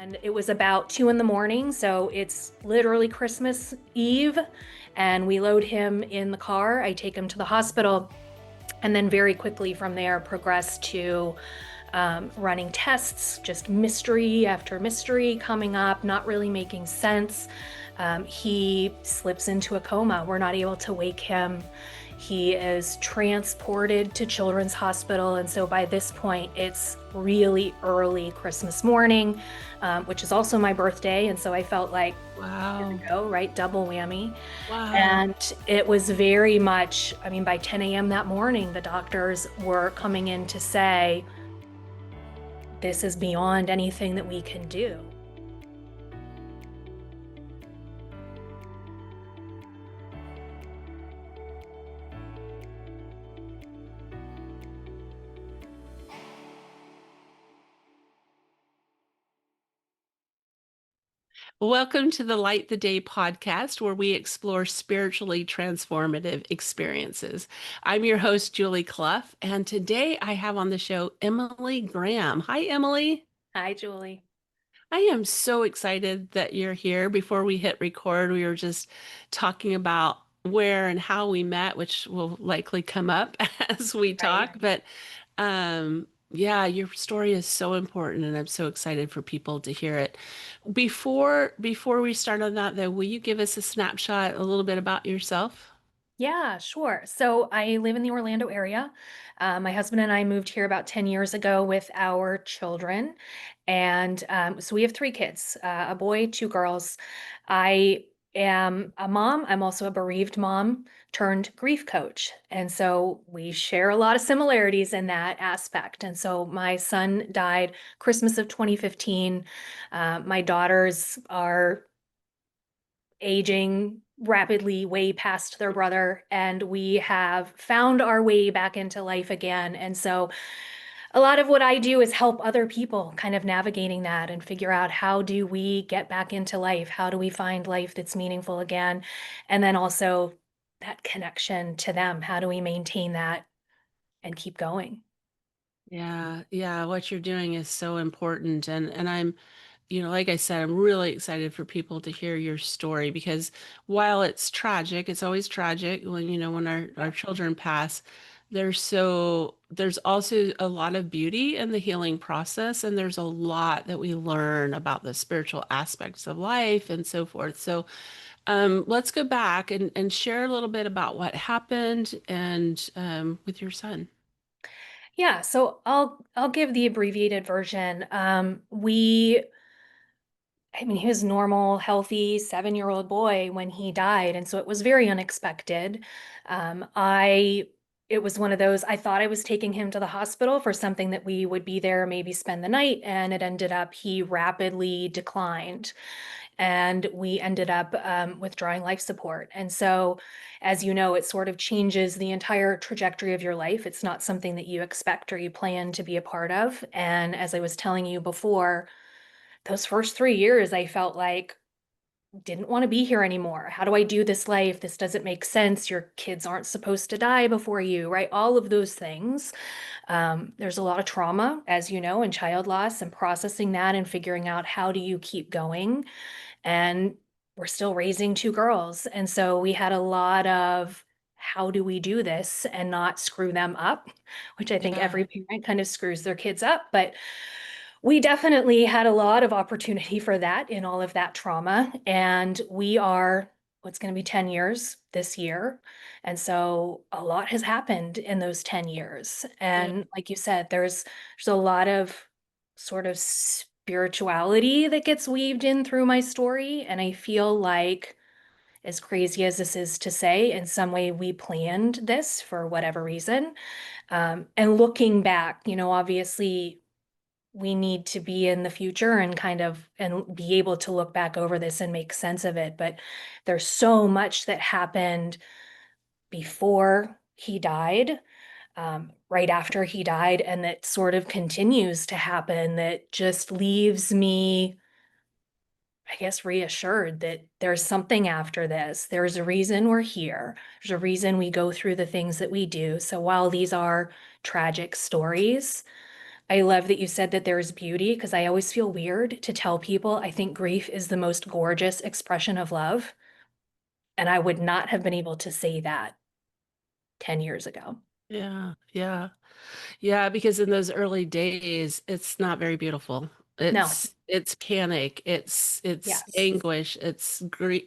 And it was about 2 in the morning, so it's literally Christmas Eve. And we load him in the car. I take him to the hospital, and then very quickly from there progress to running tests, just mystery after mystery coming up, not really making sense. He slips into a coma. We're not able to wake him. He is transported to Children's Hospital. And so by this point, it's really early Christmas morning, which is also my birthday. And so I felt like, here we Wow. go, right? Double whammy. Wow. And it was very much, I mean, by 10 a.m. that morning, the doctors were coming in to say, this is beyond anything that we can do. Welcome to the Light the Day podcast, where we explore spiritually transformative experiences. I'm your host, Julie Clough, and today I have on the show Emily Graham. Hi, Emily. Hi, Julie. I am so excited that you're here. Before we hit record, we were just talking about where and how we met, which will likely come up as we Right. talk. But yeah, your story is so important, and I'm so excited for people to hear it. Before we start on that, though, will you give us a snapshot, a little bit about yourself? Yeah, sure. So I live in the Orlando area. My husband and I moved here about 10 years ago with our children. And so we have three kids, a boy, two girls. I am a mom. I'm also a bereaved mom turned grief coach. And so we share a lot of similarities in that aspect. And so my son died Christmas of 2015. My daughters are aging rapidly way past their brother, and we have found our way back into life again. And so a lot of what I do is help other people kind of navigating that and figure out, how do we get back into life? How do we find life that's meaningful again? And then also that connection to them. How do we maintain that and keep going? Yeah, yeah, what you're doing is so important. And I'm, like I said, I'm really excited for people to hear your story because while it's tragic, it's always tragic when, when our Yeah. children pass. There's also a lot of beauty in the healing process, and there's a lot that we learn about the spiritual aspects of life and so forth. So let's go back and share a little bit about what happened and with your son. Yeah, so I'll give the abbreviated version. I mean, he was a normal, healthy 7-year-old boy when he died, and so it was very unexpected. It was one of those, I thought I was taking him to the hospital for something that we would be there, maybe spend the night, and it ended up he rapidly declined, and we ended up withdrawing life support. And so, as you know, it sort of changes the entire trajectory of your life. It's not something that you expect or you plan to be a part of. And as I was telling you before, those first 3 years, I felt like, didn't wanna be here anymore. How do I do this life? This doesn't make sense. Your kids aren't supposed to die before you, right? All of those things. There's a lot of trauma, as you know, in child loss, and processing that and figuring out, how do you keep going? And we're still raising 2 girls, and so we had a lot of, how do we do this and not screw them up? Which I think Yeah. every parent kind of screws their kids up, but we definitely had a lot of opportunity for that in all of that trauma. And we are, what's going to be 10 years this year. And so a lot has happened in those 10 years. Yeah. And like you said, there's a lot of sort of spirituality that gets weaved in through my story. And I feel like, as crazy as this is to say, in some way we planned this for whatever reason. And looking back, obviously we need to be in the future and kind of and be able to look back over this and make sense of it. But there's so much that happened before he died, right after he died, and that sort of continues to happen, that just leaves me, I guess, reassured that there's something after this. There's a reason we're here. There's a reason we go through the things that we do. So while these are tragic stories, I love that you said that there's beauty because I always feel weird to tell people I think grief is the most gorgeous expression of love. And I would not have been able to say that 10 years ago. Yeah, yeah. Yeah, because in those early days, it's not very beautiful. No. It's panic, it's Yes. anguish, it's grief.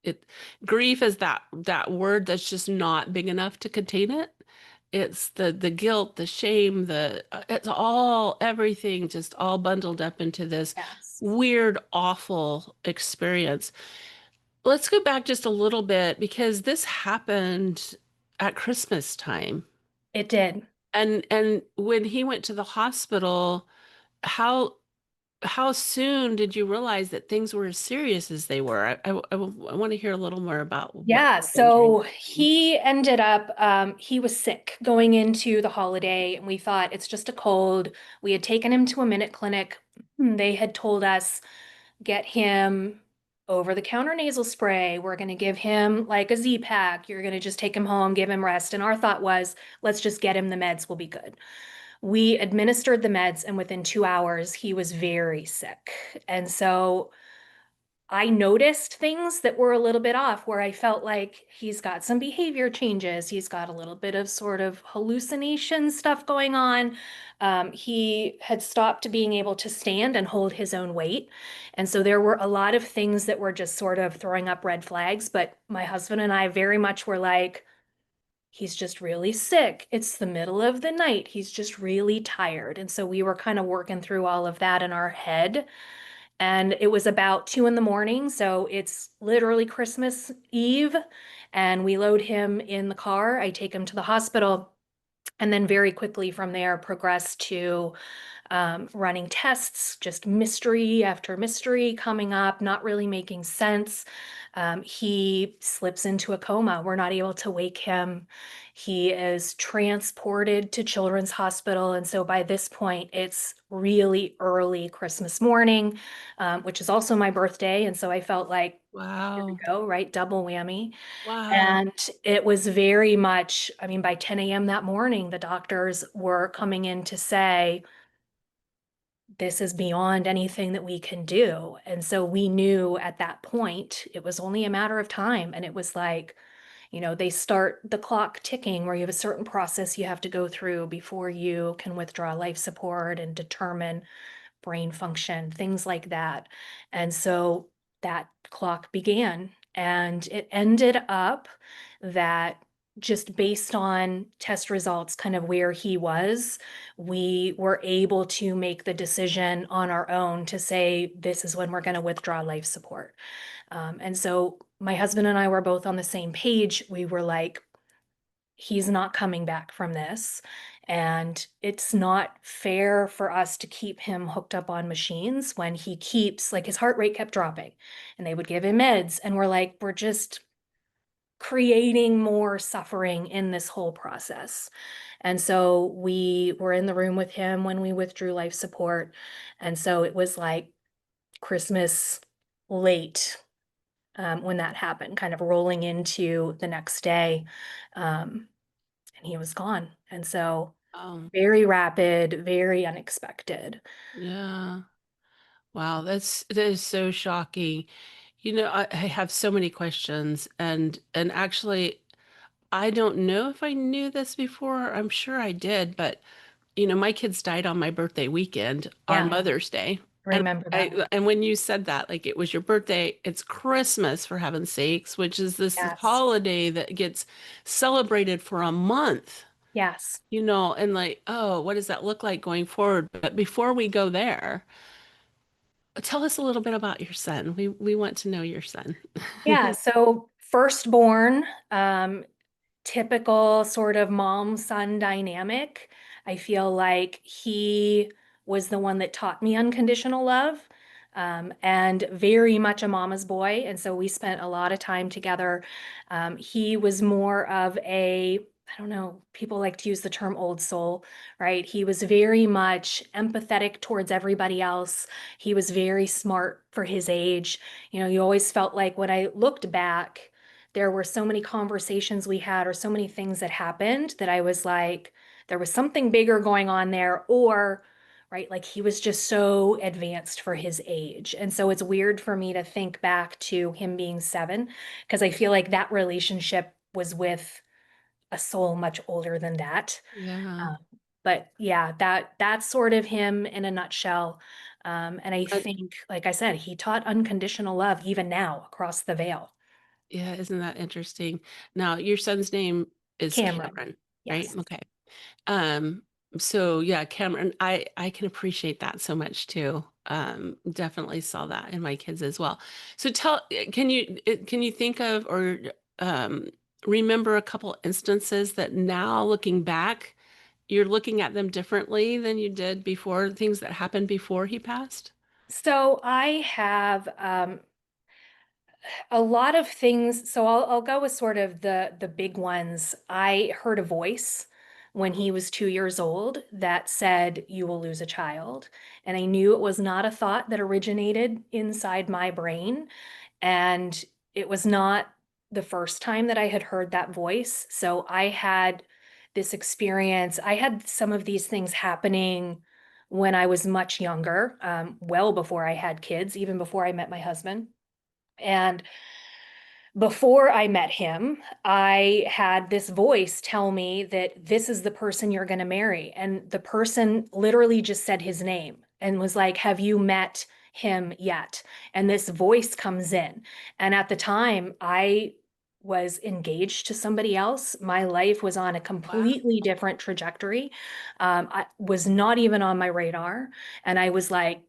It grief is that word that's just not big enough to contain it. It's the guilt, the shame, the it's all everything just all bundled up into this Yes. weird, awful experience. Let's go back just a little bit because this happened at Christmas time. It did. And when he went to the hospital, how how soon did you realize that things were as serious as they were? I want to hear a little more about what Yeah, happened during so he ended up, he was sick going into the holiday, and we thought it's just a cold. We had taken him to a minute clinic. They had told us, get him over-the-counter nasal spray. We're going to give him like a Z-Pack. You're going to just take him home, give him rest. And our thought was, let's just get him the meds, we'll be good. We administered the meds, and within 2 hours, he was very sick. And so I noticed things that were a little bit off where I felt like he's got some behavior changes. He's got a little bit of sort of hallucination stuff going on. He had stopped being able to stand and hold his own weight. And so there were a lot of things that were just sort of throwing up red flags. But my husband and I very much were like, he's just really sick. It's the middle of the night. He's just really tired. And so we were kind of working through all of that in our head. And it was about 2 in the morning. So it's literally Christmas Eve. And we load him in the car. I take him to the hospital. And then very quickly from there, progress to running tests, just mystery after mystery coming up, not really making sense. He slips into a coma. We're not able to wake him. He is transported to Children's Hospital. And so by this point, it's really early Christmas morning, which is also my birthday. And so I felt like, here we Wow. go, right? Double whammy. Wow. And it was very much, I mean, by 10 a.m. that morning, the doctors were coming in to say, this is beyond anything that we can do. And so we knew at that point it was only a matter of time. And it was like, they start the clock ticking where you have a certain process you have to go through before you can withdraw life support and determine brain function, things like that. And so that clock began, and it ended up that just based on test results, kind of where he was, we were able to make the decision on our own to say, this is when we're going to withdraw life support. And so my husband and I were both on the same page. We were like, he's not coming back from this. And it's not fair for us to keep him hooked up on machines when he keeps, like, his heart rate kept dropping, and they would give him meds. And we're like, we're just creating more suffering in this whole process. And so we were in the room with him when we withdrew life support. And so it was like Christmas late, when that happened, kind of rolling into the next day. And he was gone. And so very rapid, very unexpected. Yeah. Wow, that is so shocking. I have so many questions and actually I don't know if I knew this before. I'm sure I did, but my kids died on my birthday weekend, our Yeah, Mother's Day. And remember that. and when you said that, like it was your birthday, it's Christmas for heaven's sakes, which is this Yes. holiday that gets celebrated for a month, Yes. and like, oh, what does that look like going forward? But before we go there, tell us a little bit about your son. We want to know your son. Yeah. So firstborn, typical sort of mom son dynamic. I feel like he was the one that taught me unconditional love, and very much a mama's boy. And so we spent a lot of time together. He was more of I don't know, people like to use the term old soul, right? He was very much empathetic towards everybody else. He was very smart for his age. You always felt like when I looked back, there were so many conversations we had or so many things that happened that I was like, there was something bigger going on there, or right? Like he was just so advanced for his age. And so it's weird for me to think back to him being 7 because I feel like that relationship was with a soul much older than that. Yeah. Um, but yeah, that's sort of him in a nutshell. And I Uh, think, like I said, he taught unconditional love even now across the veil. yeah, isn't that interesting? Now, your son's name is Cameron. Cameron, right? Yes. Okay. Um, so yeah, Cameron, I can appreciate that so much too. Definitely saw that in my kids as well. So can you think of or um remember a couple instances that now looking back, you're looking at them differently than you did before, things that happened before he passed? So I have a lot of things. So I'll go with sort of the big ones. I heard a voice when he was 2 years old that said, "You will lose a child." And I knew it was not a thought that originated inside my brain. And it was not the first time that I had heard that voice. So I had this experience. I had some of these things happening when I was much younger, well before I had kids, even before I met my husband. And before I met him, I had this voice tell me that this is the person you're going to marry. And the person literally just said his name and was like, "Have you met him yet?" And this voice comes in. And at the time, I was engaged to somebody else. My life was on a Wow. completely different trajectory. I was not even on my radar. And I was like,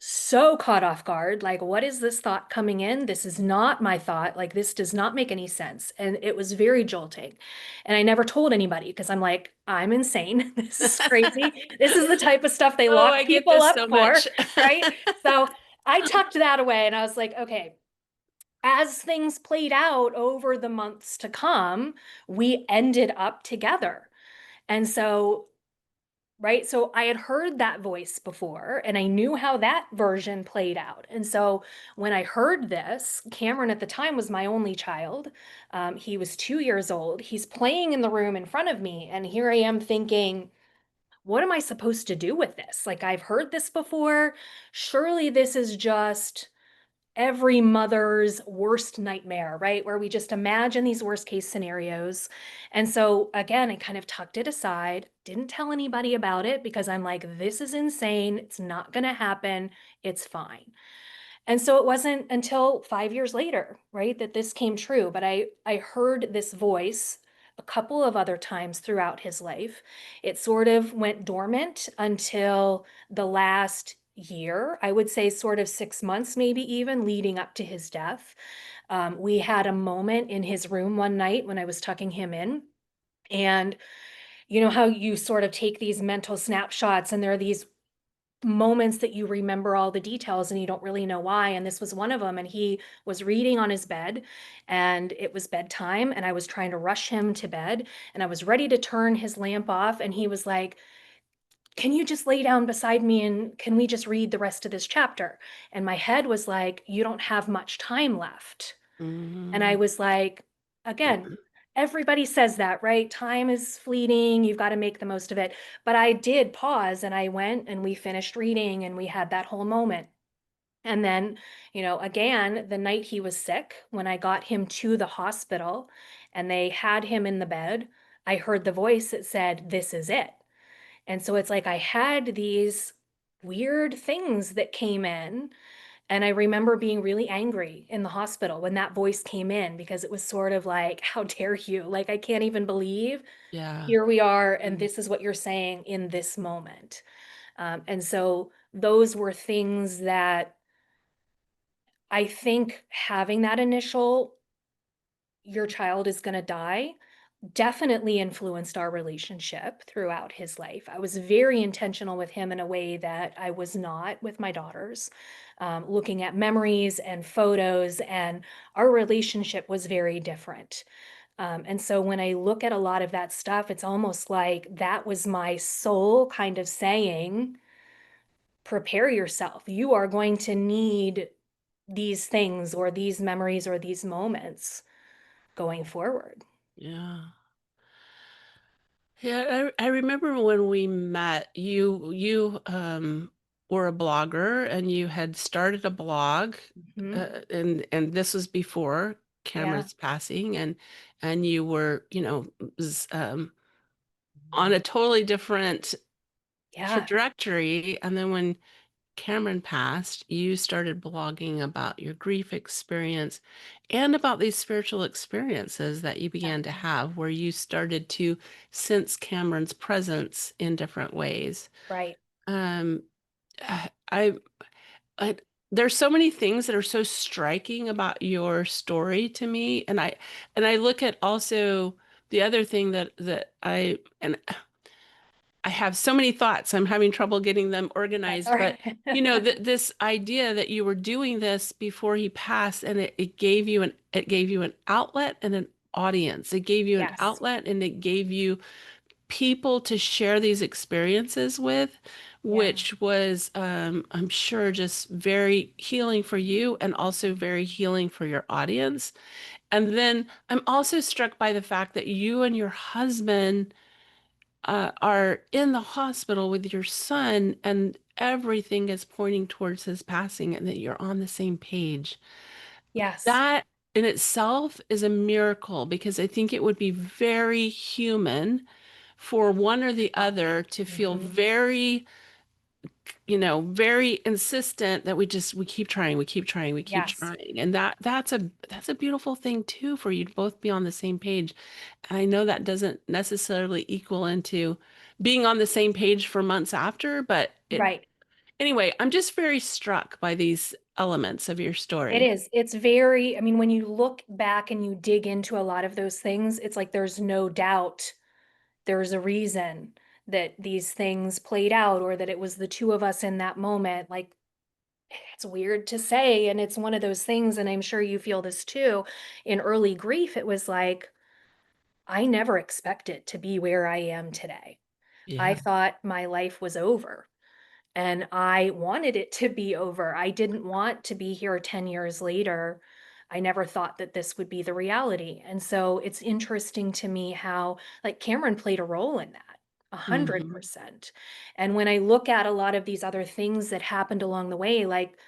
so caught off guard. Like, what is this thought coming in? This is not my thought. Like, this does not make any sense. And it was very jolting. And I never told anybody because I'm like, I'm insane. This is crazy. This is the type of stuff they Oh, I lock get people this up so for, much. right? So I tucked that away and I was like, okay, as things played out over the months to come, we ended up together. And so right? So I had heard that voice before and I knew how that version played out. And so when I heard this, Cameron at the time was my only child. He was 2 years old. He's playing in the room in front of me. And here I am thinking, what am I supposed to do with this? Like, I've heard this before. Surely this is just every mother's worst nightmare, right? Where we just imagine these worst case scenarios. And so, again, I kind of tucked it aside, didn't tell anybody about it because I'm like, this is insane. It's not going to happen. It's fine. And so it wasn't until 5 years later, right, that this came true. But I heard this voice a couple of other times throughout his life. It sort of went dormant until the last year, I would say sort of 6 months, maybe even leading up to his death. We had a moment in his room one night when I was tucking him in. And you know how you sort of take these mental snapshots and there are these moments that you remember all the details and you don't really know why. And this was one of them. And he was reading on his bed and it was bedtime. And I was trying to rush him to bed and I was ready to turn his lamp off. And he was like, "Can you just lay down beside me and can we just read the rest of this chapter?" And my head was like, "You don't have much time left." And I Mm. was like, again, everybody says that, right? Time is fleeting. You've got to make the most of it. But I did pause and I went and we finished reading and we had that whole moment. And then, again, the night he was sick, when I got him to the hospital and they had him in the bed, I heard the voice that said, "This is it." And so it's like I had these weird things that came in and I remember being really angry in the hospital when that voice came in because it was sort of like, how dare you? Like, I can't even believe Yeah. here we are, and Mm. this is what you're saying in this moment. And so those were things that I think having that initial, your child is going to die, definitely influenced our relationship throughout his life. I was very intentional with him in a way that I was not with my daughters, looking at memories and photos, and our relationship was very different. And so when I look at a lot of that stuff, it's almost like that was my soul kind of saying, prepare yourself. You are going to need these things or these memories or these moments going forward. Yeah. Yeah, I remember when we met, you were a blogger and you had started a blog, Hmm. and this was before Yeah. Cameron's passing, and you were, on a totally different Yeah. trajectory. And then when Cameron passed, you started blogging about your grief experience and about these spiritual experiences that you Yeah. began to have, where you started to sense Cameron's presence in different ways. Right. Um, I, I, there's so many things that are so striking about your story to me, and I look at also the other thing that I have so many thoughts. I'm having trouble getting them That's all organized, but right. this idea that you were doing this before he passed, and it gave you an outlet and an audience. It gave you an Yes. outlet and it gave you people to share these experiences with, Yeah. which was, I'm sure, just very healing for you and also very healing for your audience. And then I'm also struck by the fact that you and your husband are in the hospital with your son, and everything is pointing towards his passing, and that you're on the same page. Yes. That in itself is a miracle, because I think it would be very human for one or the other to feel Hmm. very, very insistent that we keep trying, we keep trying, we keep Yes. trying. And that's a beautiful thing too, for you to both be on the same page. And I know that doesn't necessarily equal into being on the same page for months after, but Right. anyway, I'm just very struck by these elements of your It story. is. It's very, I mean, when you look back and you dig into a lot of those things, it's like there's no doubt there's a reason that these things played out or that it was the two of us in that moment. Like, it's weird to say. And it's one of those things, and I'm sure you feel this too. In early grief, it was like, I never expected to be where I am today. I Yeah. thought my life was over. And I wanted it to be over. I didn't want to be here 10 years later. I never thought that this would be the reality. And so it's interesting to me how, like, Cameron played a role in that, Hmm. 100%. And when I look at a lot of these other things that happened along the way, like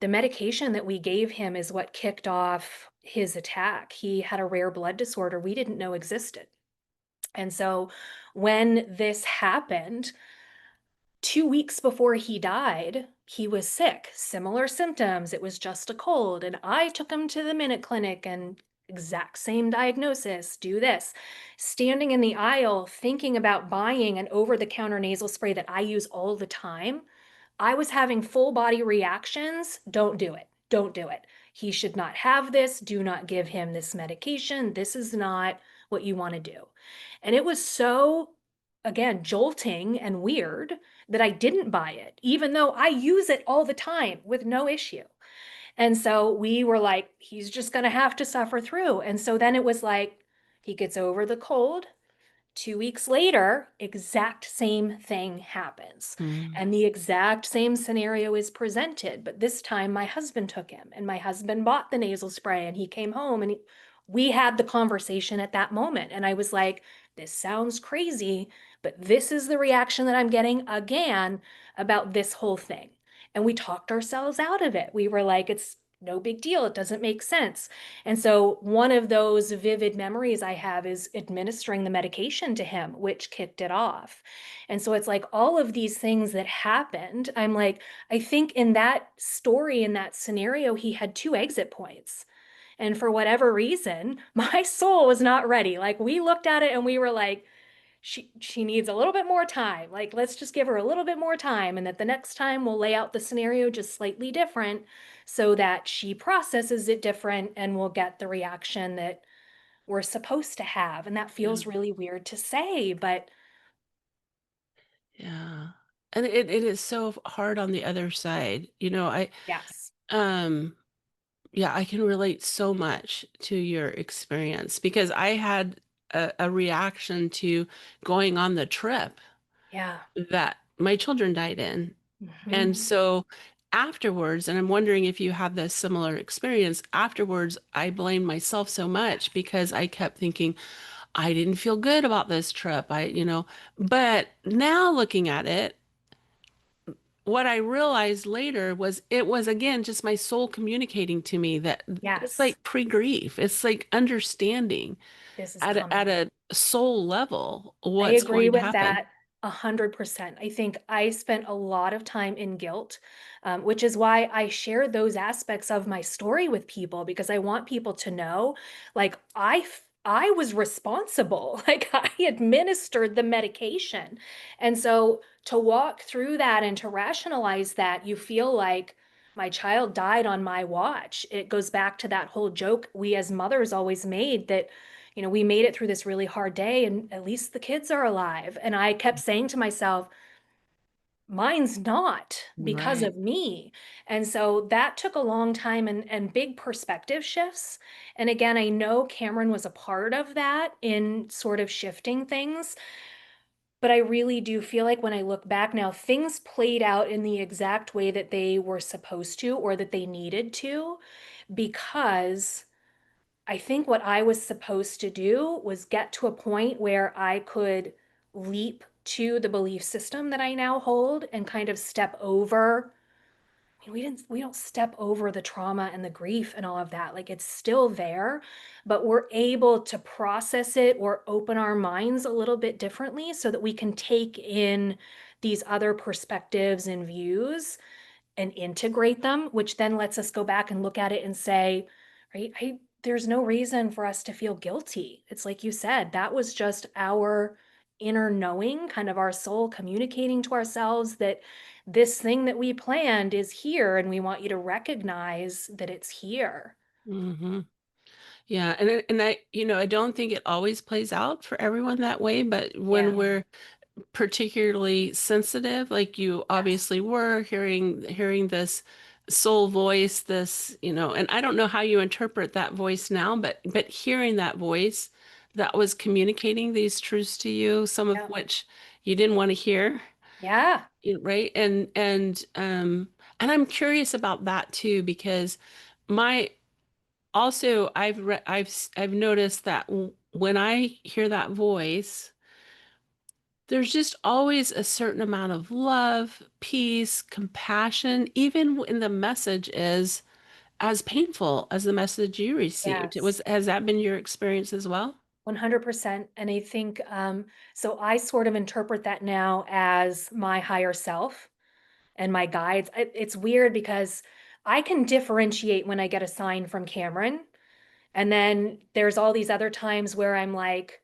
the medication that we gave him is what kicked off his attack. He had a rare blood disorder we didn't know existed. And so when this happened, 2 weeks before he died, he was sick, similar symptoms. It was just a cold. And I took him to the Minute Clinic and exact same diagnosis, do this. Standing in the aisle, thinking about buying an over the counter nasal spray that I use all the time, I was having full body reactions. Don't do it. Don't do it. He should not have this. Do not give him this medication. This is not what you want to do. And it was so, again, jolting and weird that I didn't buy it, even though I use it all the time with no issue. And so we were like, he's just going to have to suffer through. And so then it was like, he gets over the cold. 2 weeks later, exact same thing happens. Mm. And the exact same scenario is presented. But this time, my husband took him, and my husband bought the nasal spray, and he came home and we had the conversation at that moment. And I was like, this sounds crazy, but this is the reaction that I'm getting again about this whole thing. And we talked ourselves out of it. We were like, it's no big deal. It doesn't make sense. And so one of those vivid memories I have is administering the medication to him, which kicked it off. And so it's like all of these things that happened. I'm like, I think in that story, in that scenario, he had two exit points. And for whatever reason, my soul was not ready. Like we looked at it and we were like, she needs a little bit more time. Like let's just give her a little bit more time, and that the next time we'll lay out the scenario just slightly different so that she processes it different and we'll get the reaction that we're supposed to have. And that Yeah. feels really weird to say, but Yeah. And it is so hard on the other side. yes. Um, yeah, I can relate so much to your experience, because I had a reaction to going on the trip Yeah. that my children died in. And Hmm. so afterwards, and I'm wondering if you had this similar experience, afterwards, I blamed myself so much, because I kept thinking, I didn't feel good about this trip. But now looking at it, what I realized later was it was again just my soul communicating to me that it's Yes, like pre-grief. It's like understanding this is at a coming. soul level I what's agree going to with happen. that 100%. I think I spent a lot of time in guilt, which is why I share those aspects of my story with people because I want people to know, like I was responsible. Like I administered the medication. And so to walk through that and to rationalize that, you feel like my child died on my watch. It goes back to that whole joke we as mothers always made that we made it through this really hard day and at least the kids are alive. And I kept saying to myself, mine's not because Right. of me. And so that took a long time and big perspective shifts. And again, I know Cameron was a part of that in sort of shifting things, but I really do feel like when I look back now, things played out in the exact way that they were supposed to or that they needed to because I think what I was supposed to do was get to a point where I could leap to the belief system that I now hold and kind of step over. I mean, we don't step over the trauma and the grief and all of that. Like it's still there, but we're able to process it or open our minds a little bit differently so that we can take in these other perspectives and views and integrate them, which then lets us go back and look at it and say, right, there's no reason for us to feel guilty. It's like you said, that was just our inner knowing, kind of our soul communicating to ourselves that this thing that we planned is here and we want you to recognize that it's here. hmm Yeah, and I don't think it always plays out for everyone that way, but when Yeah. we're particularly sensitive, like you Yes. obviously were hearing this soul voice, and I don't know how you interpret that voice now, but hearing that voice that was communicating these truths to you, some of Yeah. which you didn't want to hear, Yeah. right? And I'm curious about that too because my also I've noticed that when I hear that voice, there's just always a certain amount of love, peace, compassion, even when the message is as painful as the message you received. Yes. Has that been your experience as well? 100%. And I think, so I sort of interpret that now as my higher self and my guides. It's weird because I can differentiate when I get a sign from Cameron. And then there's all these other times where I'm like,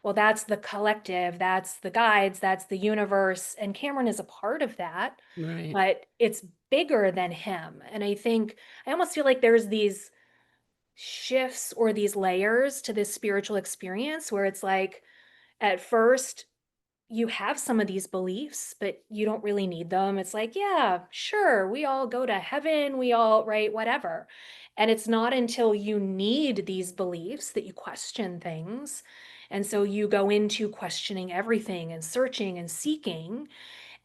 well, that's the collective, that's the guides, that's the universe. And Cameron is a part of that, Right. but it's bigger than him. And I think I almost feel like there's these shifts or these layers to this spiritual experience where it's like, at first, you have some of these beliefs, but you don't really need them. It's like, yeah, sure, we all go to heaven, we all, right, whatever. And it's not until you need these beliefs that you question things. And so you go into questioning everything and searching and seeking.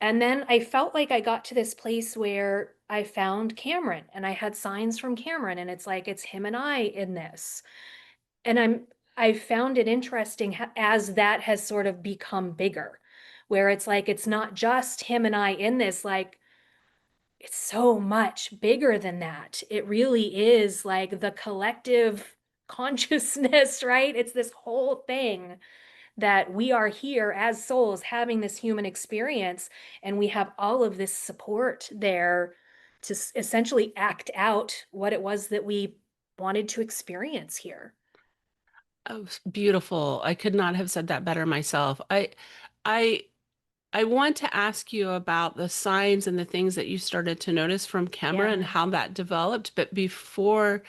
And then I felt like I got to this place where I found Cameron and I had signs from Cameron, and it's like, it's him and I in this. And I found it interesting as that has sort of become bigger, where it's like it's not just him and I in this, like it's so much bigger than that. It really is like the collective consciousness, right? It's this whole thing that we are here as souls having this human experience, and we have all of this support there to essentially act out what it was that we wanted to experience here. Oh, beautiful. I could not have said that better myself. I I want to ask you about the signs and the things that you started to notice from camera and Yeah. how that developed. But before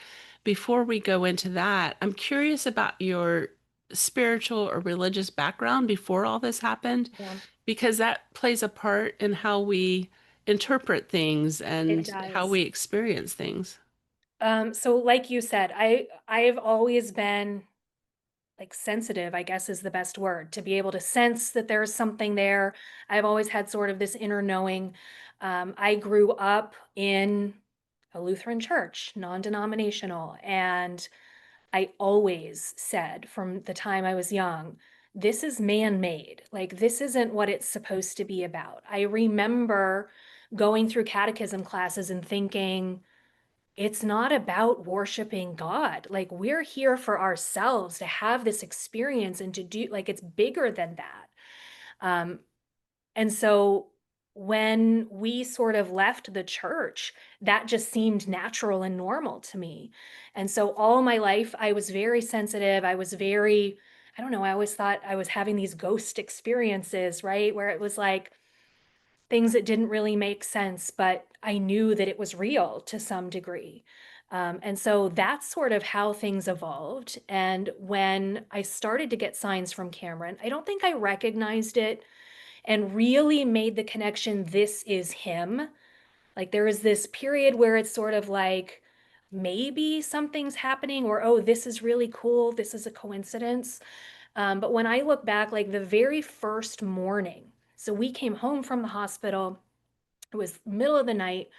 we go into that, I'm curious about your spiritual or religious background before all this happened, Yeah, because that plays a part in how we interpret things it and how does. we experience things. So like you said, I've always been like sensitive, I guess is the best word, to be able to sense that there's something there. I've always had sort of this inner knowing. I grew up in a Lutheran church, non-denominational, and I always said from the time I was young, this is man-made. Like, this isn't what it's supposed to be about. I remember going through catechism classes and thinking, it's not about worshiping God. Like, we're here for ourselves to have this experience and to do, like, it's bigger than that. Um, and so when we sort of left the church, that just seemed natural and normal to me. And so all my life, I was very sensitive. I was very, I don't know, I always thought I was having these ghost experiences, right? Where it was like things that didn't really make sense, but I knew that it was real to some degree. And so that's sort of how things evolved. And when I started to get signs from Cameron, I don't think I recognized it and really made the connection, this is him. Like there is this period where it's sort of like maybe something's happening or, oh, this is really cool. This is a coincidence. But when I look back, like the very first morning, so we came home from the hospital, it was middle of the night,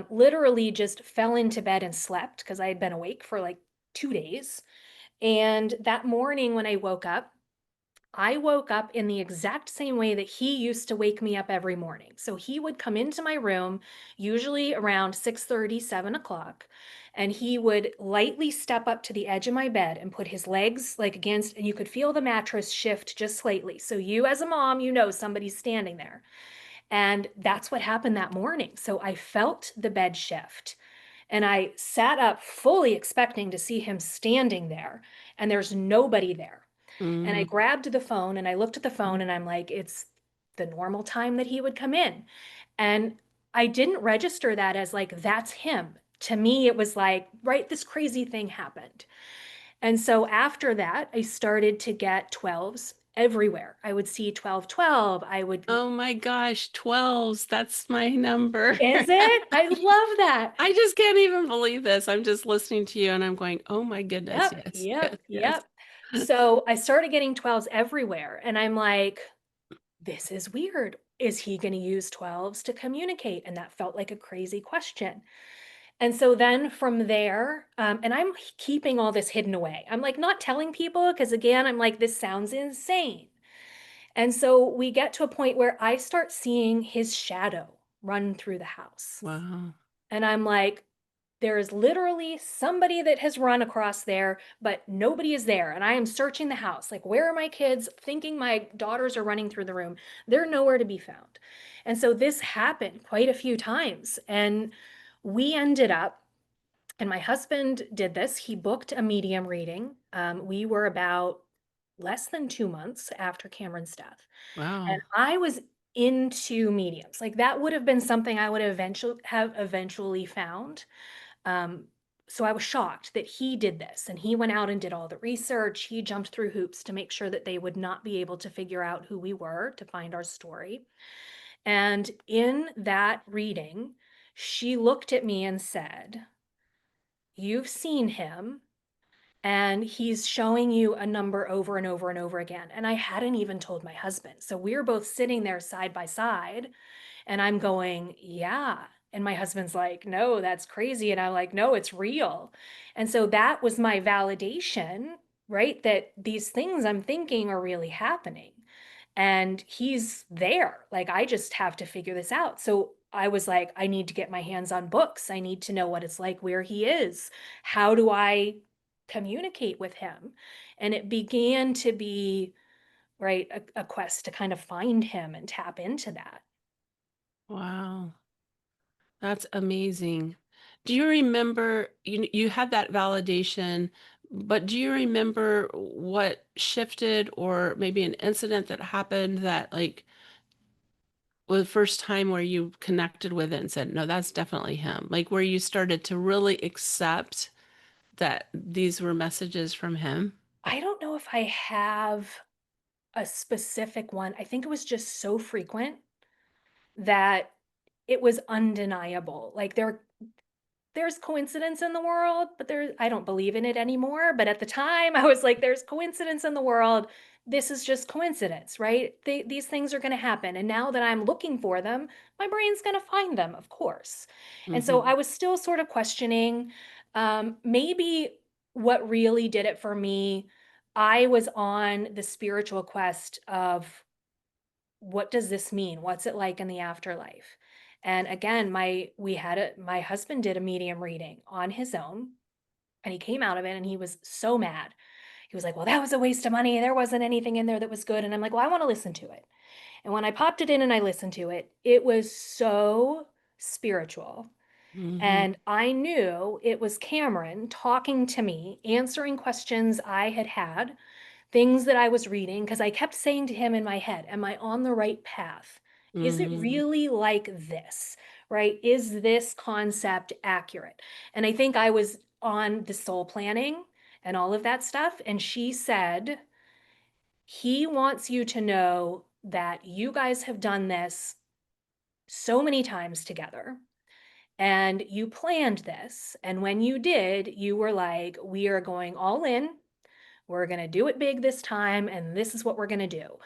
literally just fell into bed and slept because I had been awake for like 2 days. And that morning when I woke up in the exact same way that he used to wake me up every morning. So he would come into my room, usually around 6:30, 7 o'clock, and he would lightly step up to the edge of my bed and put his legs like against, and you could feel the mattress shift just slightly. So you as a mom, you know somebody's standing there. And that's what happened that morning. So I felt the bed shift and I sat up fully expecting to see him standing there, and there's nobody there. And I Mm. grabbed the phone and I looked at the phone and I'm like, it's the normal time that he would come in. And I didn't register that as like, that's him. To me, it was like, right, this crazy thing happened. And so after that, I started to get 12s everywhere. I would see 1212. I would, Oh my gosh, 12s. That's my number. is it? I love that. I just can't even believe this. I'm just listening to you and I'm going, oh my goodness. Yep, Yes, yep, yes, yes. yep. So I started getting 12s everywhere. And I'm like, this is weird. Is he going to use 12s to communicate? And that felt like a crazy question. And so then from there, and I'm keeping all this hidden away. I'm like not telling people because again, I'm like, this sounds insane. And so we get to a point where I start seeing his shadow run through the house. Wow. And I'm like, there is literally somebody that has run across there, but nobody is there. And I am searching the house. Like, where are my kids? Thinking my daughters are running through the room. They're nowhere to be found. And so this happened quite a few times. And we ended up, and my husband did this, he booked a medium reading. We were about less than 2 months after Cameron's death. And Wow. I was into mediums. Like that would have been something I would eventually found. um, so I was shocked that he did this and he went out and did all the research. He jumped through hoops to make sure that they would not be able to figure out who we were to find our story. And in that reading, she looked at me and said, you've seen him and he's showing you a number over and over and over again. And I hadn't even told my husband. So we were both sitting there side by side. And I'm going, yeah. And my husband's like, no, that's crazy. And I'm like, no, it's real. And so that was my validation, right? That these things I'm thinking are really happening. And he's there. Like, I just have to figure this out. So I was like, I need to get my hands on books. I need to know what it's like where he is. How do I communicate with him? And it began to be, right, a quest to kind of find him and tap into that. Wow. That's amazing. Do you remember you had that validation, but do you remember what shifted or maybe an incident that happened that like was the first time where you connected with it and said, no, that's definitely him? Like where you started to really accept that these were messages from him? I don't know if I have a specific one. I think it was just so frequent that it was undeniable. Like there's coincidence in the world, but I don't believe in it anymore. But at the time, I was like, there's coincidence in the world. This is just coincidence, right? These things are going to happen. And now that I'm looking for them, my brain's going to find them, of course. And so Hmm. I was still sort of questioning, maybe what really did it for me, I was on the spiritual quest of what does this mean? What's it like in the afterlife? And again, my husband did a medium reading on his own, and he came out of it and he was so mad. He was like, "Well, that was a waste of money. There wasn't anything in there that was good." And I'm like, "Well, I want to listen to it." And when I popped it in and I listened to it, it was so spiritual. Hmm. And I knew it was Cameron talking to me, answering questions I had had, things that I was reading, because I kept saying to him in my head, "Am I on the right path? Is it Hmm. really like this? Right? Is this concept accurate?" And I think I was on the soul planning and all of that stuff. And she said, "He wants you to know that you guys have done this so many times together and you planned this. And when you did, you were like, we are going all in. We're going to do it big this time. And this is what we're going to do."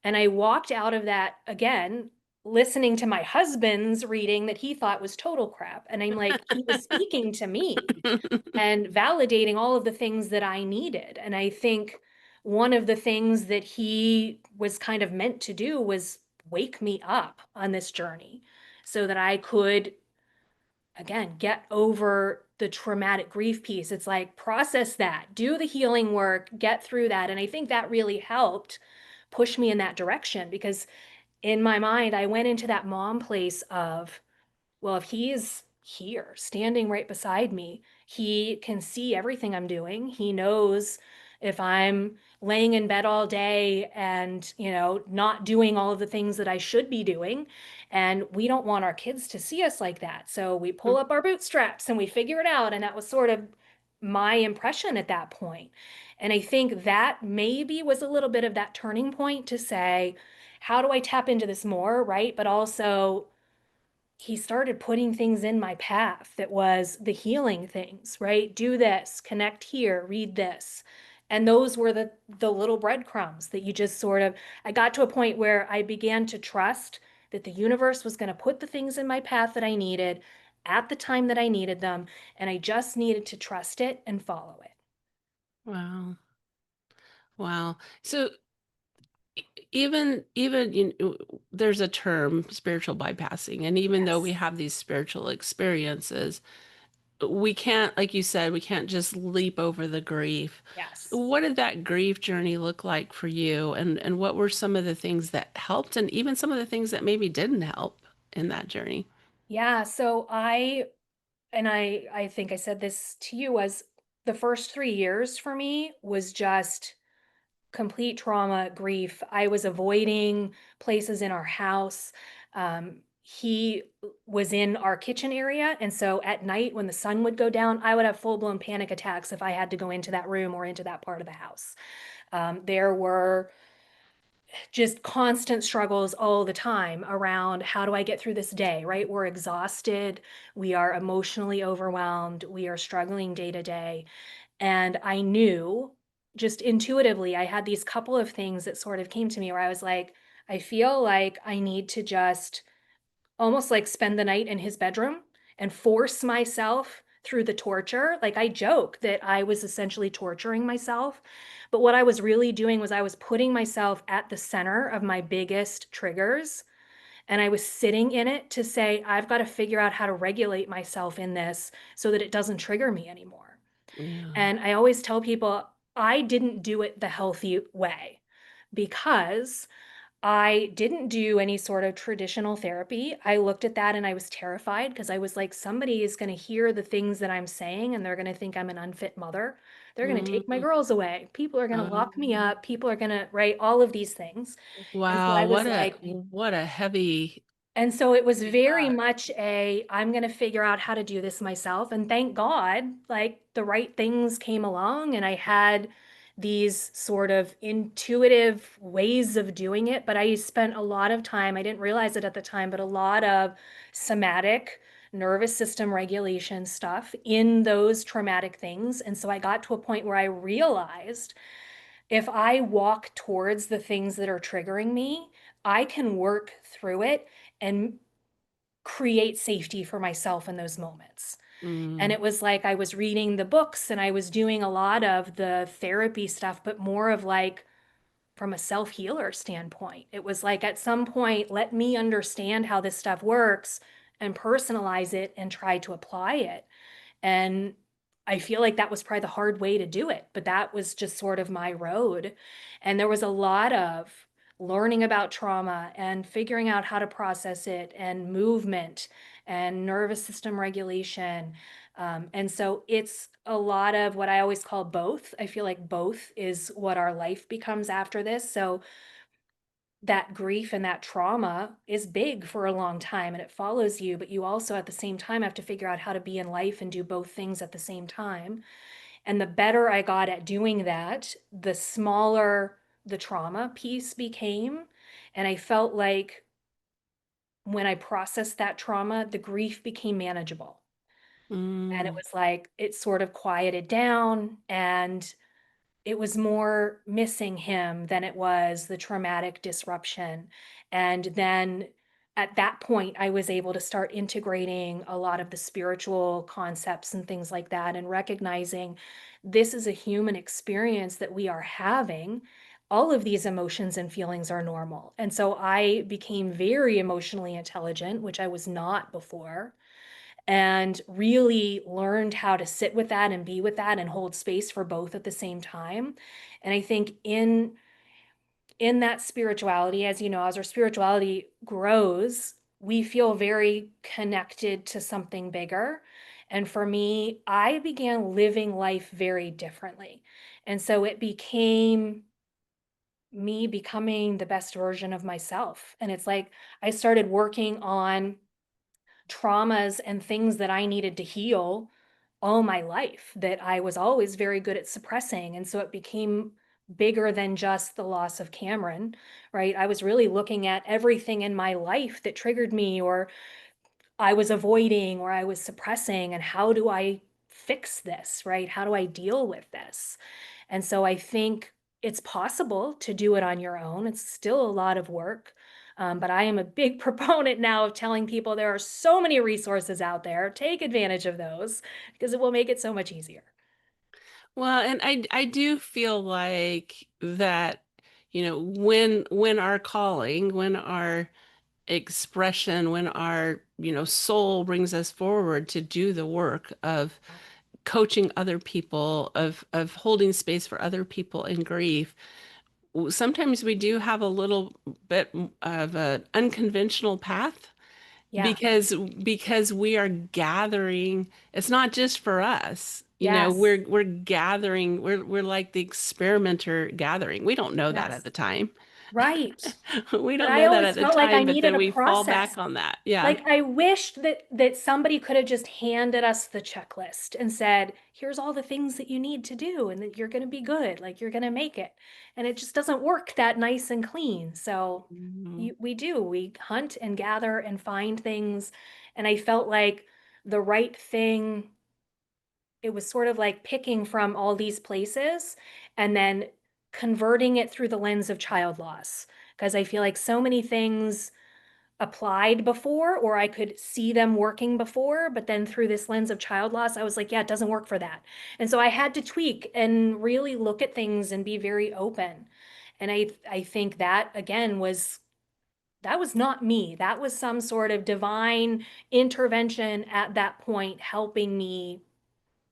And I walked out of that again, listening to my husband's reading that he thought was total crap. And I'm like, he was speaking to me and validating all of the things that I needed. And I think one of the things that he was kind of meant to do was wake me up on this journey so that I could, again, get over the traumatic grief piece. It's like process that, do the healing work, get through that. And I think that really helped push me in that direction because in my mind, I went into that mom place of, well, if he is here, standing right beside me, he can see everything I'm doing. He knows if I'm laying in bed all day and, not doing all of the things that I should be doing. And we don't want our kids to see us like that. So we pull up our bootstraps and we figure it out. And that was sort of my impression at that point. And I think that maybe was a little bit of that turning point to say, how do I tap into this more? Right. But also, he started putting things in my path that was the healing things, right? Do this, connect here, read this. And those were the little breadcrumbs that you just sort of I got to a point where I began to trust that the universe was going to put the things in my path that I needed at the time that I needed them, and I just needed to trust it and follow it. Wow. Wow. So even there's a term, spiritual bypassing, and even though we Yes. have these spiritual experiences, we can't, like you said, we can't just leap over the grief. Yes. What did that grief journey look like for you? And what were some of the things that helped and even some of the things that maybe didn't help in that journey? Yeah, so I think I said this to you was the first 3 years for me was just complete trauma, grief. I was avoiding places in our house. He was in our kitchen area. And so at night, when the sun would go down, I would have full blown panic attacks if I had to go into that room or into that part of the house. There were just constant struggles all the time around how do I get through this day, right? We're exhausted. We are emotionally overwhelmed. We are struggling day to day. And I knew just intuitively, I had these couple of things that sort of came to me where I was like, I feel like I need to just almost like spend the night in his bedroom and force myself through the torture. Like I joke that I was essentially torturing myself. But what I was really doing was I was putting myself at the center of my biggest triggers. And I was sitting in it to say, I've got to figure out how to regulate myself in this so that it doesn't trigger me anymore. Yeah. And I always tell people I didn't do it the healthy way because I didn't do any sort of traditional therapy. I looked at that and I was terrified because I was like, somebody is going to hear the things that I'm saying and they're going to think I'm an unfit mother. They're going to take my Mhm. girls away. People are going to lock me up. People are going to write all of these things. And so Wow, I was like, what a heavy, and so it was heavy very thought. much I'm going to figure out how to do this myself. And thank God, like the right things came along and I had these sort of intuitive ways of doing it. But I spent a lot of time, I didn't realize it at the time, but a lot of somatic nervous system regulation stuff in those traumatic things. And so I got to a point where I realized if I walk towards the things that are triggering me, I can work through it and create safety for myself in those moments. And Mm, it was like I was reading the books and I was doing a lot of the therapy stuff, but more of like from a self-healer standpoint. It was like at some point, let me understand how this stuff works and personalize it and try to apply it. And I feel like that was probably the hard way to do it, but that was just sort of my road. And there was a lot of learning about trauma and figuring out how to process it and movement and nervous system regulation. And so it's a lot of what I always call both. I feel like both is what our life becomes after this. So that grief and that trauma is big for a long time and it follows you, but you also at the same time have to figure out how to be in life and do both things at the same time. And the better I got at doing that, the smaller the trauma piece became. And I felt like when I processed that trauma, the grief became manageable. And it mm, was like it sort of quieted down and it was more missing him than it was the traumatic disruption. And then at that point, I was able to start integrating a lot of the spiritual concepts and things like that, and recognizing this is a human experience that we are having. All of these emotions and feelings are normal. And so I became very emotionally intelligent, which I was not before, and really learned how to sit with that and be with that and hold space for both at the same time. And I think in that spirituality, as you know, as our spirituality grows, we feel very connected to something bigger. And for me, I began living life very differently. And so it became me becoming the best version of myself. And it's like I started working on traumas and things that I needed to heal all my life that I was always very good at suppressing. And so it became bigger than just the loss of Cameron, right? I was really looking at everything in my life that triggered me or I was avoiding or I was suppressing, and how do I fix this, right? How do I deal with this? And so I think it's possible to do it on your own. It's still a lot of work. But I am a big proponent now of telling people there are so many resources out there. Take advantage of those because it will make it so much easier. well, and I do feel like that, when our calling, when our expression, when our, soul brings us forward to do the work of coaching other people, of holding space for other people in grief, sometimes we do have a little bit of an unconventional path Yeah. because we are gathering. It's not just for us. Yes. We're gathering, we're like the experimenter gathering. We don't know that at Yes. the time. Right. We But don't I know that always at the felt like I time, but needed then a we fall process. back on that. Yeah. Like, I wished that somebody could have just handed us the checklist and said, "Here's all the things that you need to do, and that you're gonna be good, like, you're gonna make it." And it just doesn't work that nice and clean, so Mhm. we hunt and gather and find things, and I felt like the right thing it was sort of like picking from all these places and then converting it through the lens of child loss, because I feel like so many things applied before or I could see them working before, but then through this lens of child loss, I was like, yeah, it doesn't work for that. And so I had to tweak and really look at things and be very open. And I think that again was that was not me. That was some sort of divine intervention at that point helping me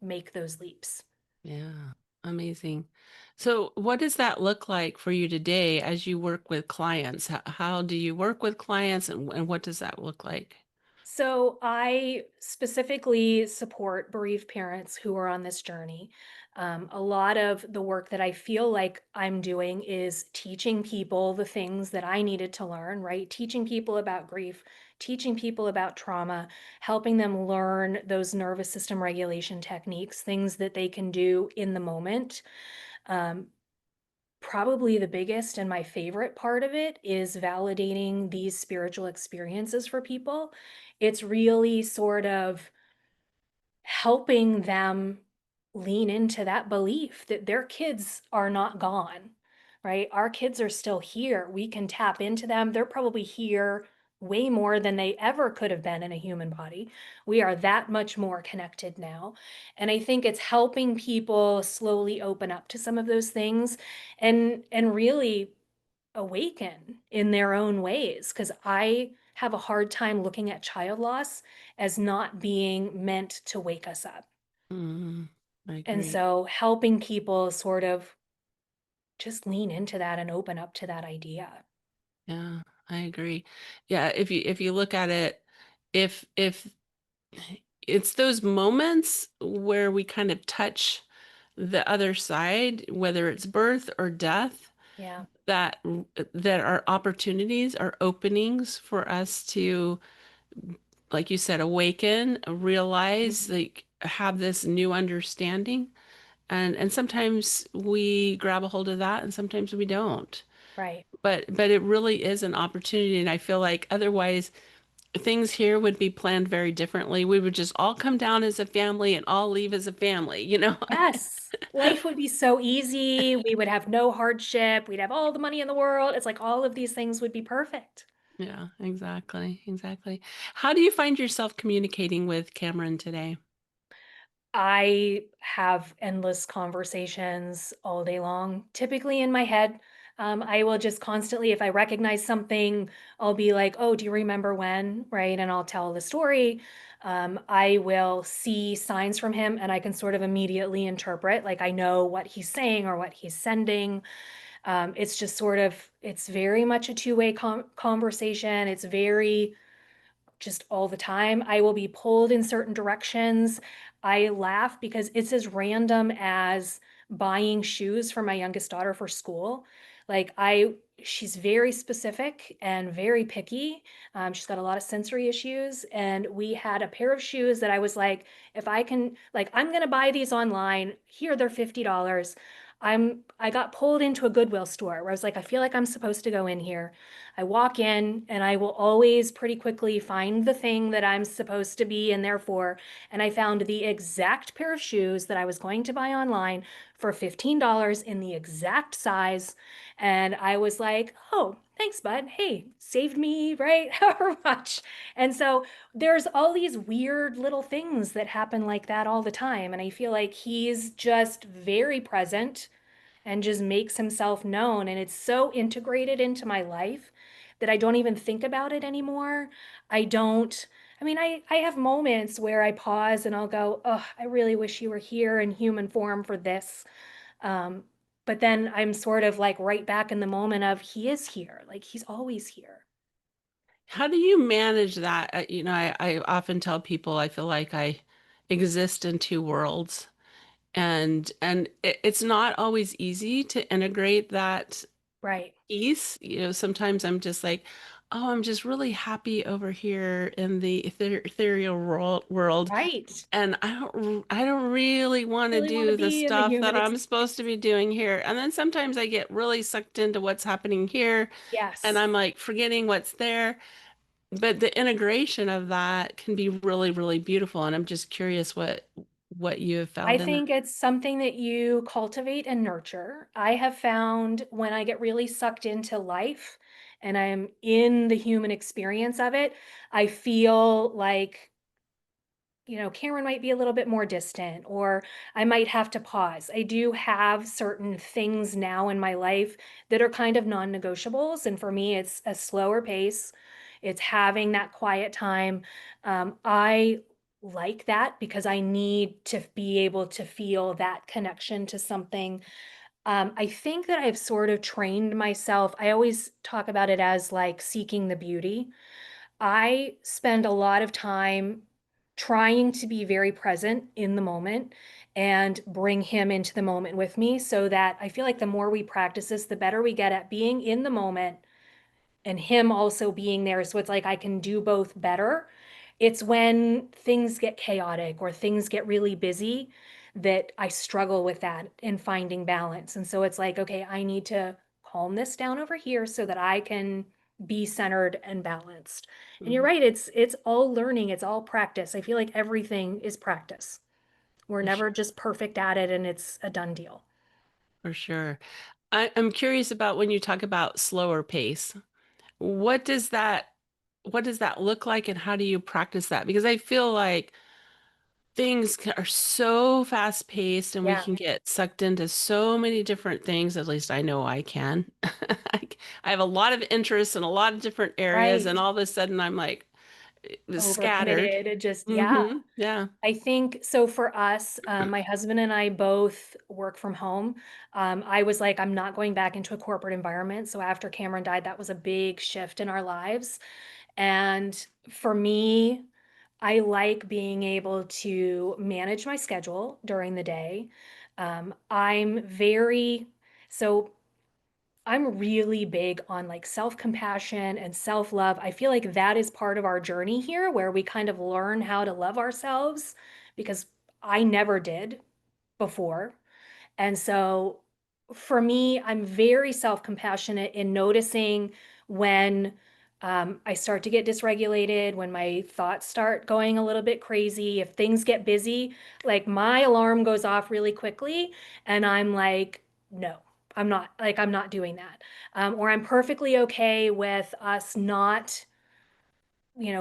make those leaps. Yeah, amazing. So, what does that look like for you today as you work with clients? How do you work with clients, and what does that look like? So I specifically support bereaved parents who are on this journey. A lot of the work that I feel like I'm doing is teaching people the things that I needed to learn, right? Teaching people about grief, teaching people about trauma, helping them learn those nervous system regulation techniques, things that they can do in the moment. Um, Probably the biggest and my favorite part of it is validating these spiritual experiences for people. It's really sort of helping them lean into that belief that their kids are not gone, right? Our kids are still here. We can tap into them. They're probably here way more than they ever could have been in a human body. We are that much more connected now. And I think it's helping people slowly open up to some of those things and really awaken in their own ways. Because I have a hard time looking at child loss as not being meant to wake us up. Mm, I And agree. so helping people sort of just lean into that and open up to that idea. Yeah, I agree. Yeah, if you look at it, if it's those moments where we kind of touch the other side, whether it's birth or death, Yeah. that that are opportunities, are openings for us to, like you said, awaken, realize, Mhm. like have this new understanding. And sometimes we grab a hold of that and sometimes we don't. Right. But it really is an opportunity, and I feel like otherwise things here would be planned very differently. We would just all come down as a family and all leave as a family, you know? Yes. Life would be so easy. We would have no hardship. We'd have all the money in the world. It's like all of these things would be perfect. Yeah, exactly. Exactly. How do you find yourself communicating with Cameron today? I have endless conversations all day long, typically in my head. I will just constantly, if I recognize something, I'll be like, oh, do you remember when? Right. And I'll tell the story. I will see signs from him and I can sort of immediately interpret, like I know what he's saying or what he's sending. It's just sort of, it's very much a two-way conversation. It's very just all the time. I will be pulled in certain directions. I laugh because it's as random as buying shoes for my youngest daughter for school. Like she's very specific and very picky. She's got a lot of sensory issues, and we had a pair of shoes that I was like, if I can, like, I'm gonna buy these online. Here, they're $50. I got pulled into a Goodwill store where I was like, I feel like I'm supposed to go in here. I walk in and I will always pretty quickly find the thing that I'm supposed to be in there for. And I found the exact pair of shoes that I was going to buy online for $15 in the exact size. And I was like, oh, thanks, bud. Hey, saved me, right? However much. And so there's all these weird little things that happen like that all the time. And I feel like he's just very present and just makes himself known. And it's so integrated into my life that I don't even think about it anymore. I don't, I mean, I have moments where I pause and I'll go, oh, I really wish you were here in human form for this. Um, but then I'm sort of like right back in the moment of he is here, like he's always here. How do you manage that? I often tell people I feel like I exist in two worlds, and it's not always easy to integrate that Right. peace. Sometimes I'm just like, oh, I'm just really happy over here in the ethereal world, Right. and I don't really want to Really want to do the be in the stuff human that I'm supposed to experience. be doing here. And then sometimes I get really sucked into what's happening here, and Yes. I'm like forgetting what's there. But the integration of that can be really, really beautiful. And I'm just curious what you have I found in that. think it's something that you cultivate and nurture. I have found when I get really sucked into life and I'm in the human experience of it, I feel like, Cameron might be a little bit more distant, or I might have to pause. I do have certain things now in my life that are kind of non negotiables. And for me, it's a slower pace, it's having that quiet time. I like that because I need to be able to feel that connection to something. I think that I've sort of trained myself. I always talk about it as like seeking the beauty. I spend a lot of time trying to be very present in the moment and bring him into the moment with me so that I feel like the more we practice this, the better we get at being in the moment and him also being there. So it's like I can do both better. It's when things get chaotic or things get really busy that I struggle with that and finding balance. And so it's like, okay, I need to calm this down over here so that I can be centered and balanced. And you're Mhm. right, it's all learning, it's all practice. I feel like everything is practice. We're For sure. never just perfect at it and it's a done deal. For sure. I'm curious about when you talk about slower pace. What does that what does that look like and how do you practice that? Because I feel like are so fast paced and we Yeah, can get sucked into so many different things. At least I know I can. I have a lot of interests in a lot of different areas, and right. all of a sudden I'm like scattered. Overcommitted. It just, yeah. Yeah. I think so for us, my husband and I both work from home. I was like, I'm not going back into a corporate environment. So after Cameron died, that was a big shift in our lives. And for me, I like being able to manage my schedule during the day. I'm very, so I'm really big on like self-compassion and self-love. I feel like that is part of our journey here where we kind of learn how to love ourselves because I never did before. And so for me, I'm very self-compassionate in noticing when I start to get dysregulated, when my thoughts start going a little bit crazy, if things get busy, like my alarm goes off really quickly, and I'm like, no, I'm not doing that. Or I'm perfectly okay with us not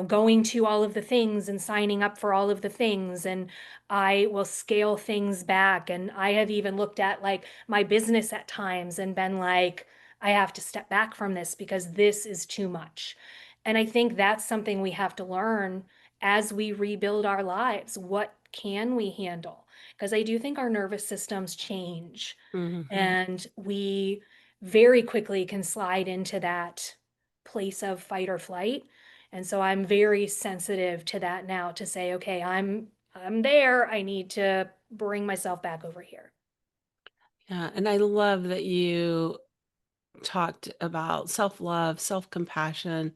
going to all of the things and signing up for all of the things. And I will scale things back. And I have even looked at like my business at times and been like, I have to step back from this because this is too much. And I think that's something we have to learn as we rebuild our lives. What can we handle? Because I do think our nervous systems change Hmm. and we very quickly can slide into that place of fight or flight. And so I'm very sensitive to that now to say, okay, I'm there. I need to bring myself back over here. Yeah. And I love that you talked about self-love, self-compassion.